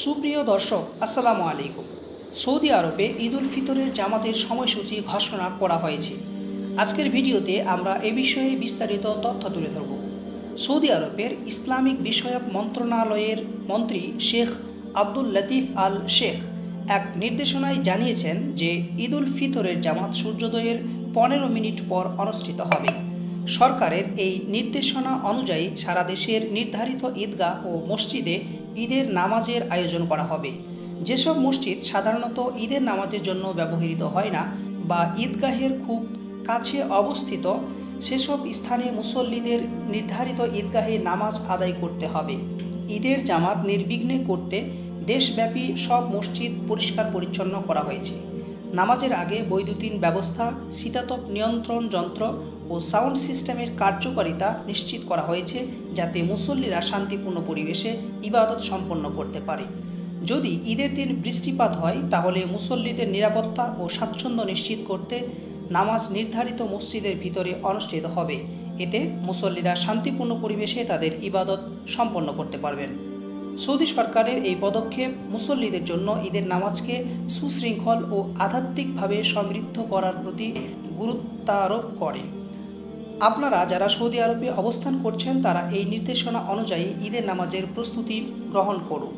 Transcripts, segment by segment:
সুপ্রিয় দর্শক, আসসালামু আলাইকুম। সৌদি আরবে ঈদ উল ফিতরের জামাতের সময়সূচি ঘোষণা করা হয়েছে। আজকের ভিডিওতে আমরা এ বিষয়ে বিস্তারিত তথ্য তুলে ধরব। সৌদি আরবের ইসলামিক বিষয়ক মন্ত্রণালয়ের মন্ত্রী শেখ আব্দুল লতিফ আল শেখ এক নির্দেশনায় জানিয়েছেন যে ঈদ উল ফিতরের জামাত সূর্যোদয়ের 15 মিনিট পর অনুষ্ঠিত হবে। সরকারের এই নির্দেশনা অনুযায়ী সারা দেশের নির্ধারিত ঈদগাহ ও মসজিদে ঈদের নামাজের আয়োজন করা হবে। যেসব মসজিদ সাধারণত ঈদের নামাজের জন্য ব্যবহৃত হয় না বা ঈদগাহের খুব কাছে অবস্থিত, সেসব স্থানে মুসল্লিদের নির্ধারিত ঈদগাহে নামাজ আদায় করতে হবে। ঈদের জামাত নির্বিঘ্নে করতে দেশব্যাপী সব মসজিদ পরিষ্কার পরিচ্ছন্ন করা হয়েছে। নামাজের আগে বৈদ্যুতিন ব্যবস্থা, শীতাতপ নিয়ন্ত্রণ যন্ত্র ও সাউন্ড সিস্টেমের কার্যকারিতা নিশ্চিত করা হয়েছে, যাতে মুসল্লিরা শান্তিপূর্ণ পরিবেশে ইবাদত সম্পন্ন করতে পারে। যদি ঈদের দিন বৃষ্টিপাত হয়, তাহলে মুসল্লিদের নিরাপত্তা ও স্বাচ্ছন্দ্য নিশ্চিত করতে নামাজ নির্ধারিত মসজিদের ভিতরে অনুষ্ঠিত হবে। এতে মুসল্লিরা শান্তিপূর্ণ পরিবেশে তাদের ইবাদত সম্পন্ন করতে পারবেন। সৌদি সরকারের এই পদক্ষেপ মুসল্লিদের জন্য ঈদের নামাজকে সুশৃঙ্খল ও আধ্যাত্মিকভাবে সমৃদ্ধ করার প্রতি গুরুত্বারোপ করে। আপনারা যারা সৌদি আরবে অবস্থান করছেন, তারা এই নির্দেশনা অনুযায়ী ঈদের নামাজের প্রস্তুতি গ্রহণ করুন।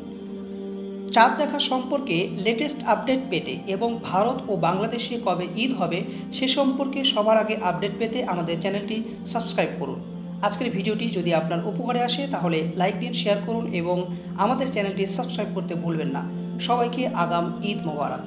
চাঁদ দেখা সম্পর্কে লেটেস্ট আপডেট পেতে এবং ভারত ও বাংলাদেশে কবে ঈদ হবে সে সম্পর্কে সবার আগে আপডেট পেতে আমাদের চ্যানেলটি সাবস্ক্রাইব করুন। আজকের ভিডিওটি যদি আপনার উপকারে আসে তাহলে লাইক দিন, শেয়ার করুন এবং আমাদের চ্যানেলটি সাবস্ক্রাইব করতে ভুলবেন না। সবাইকে আগাম ঈদ মোবারক।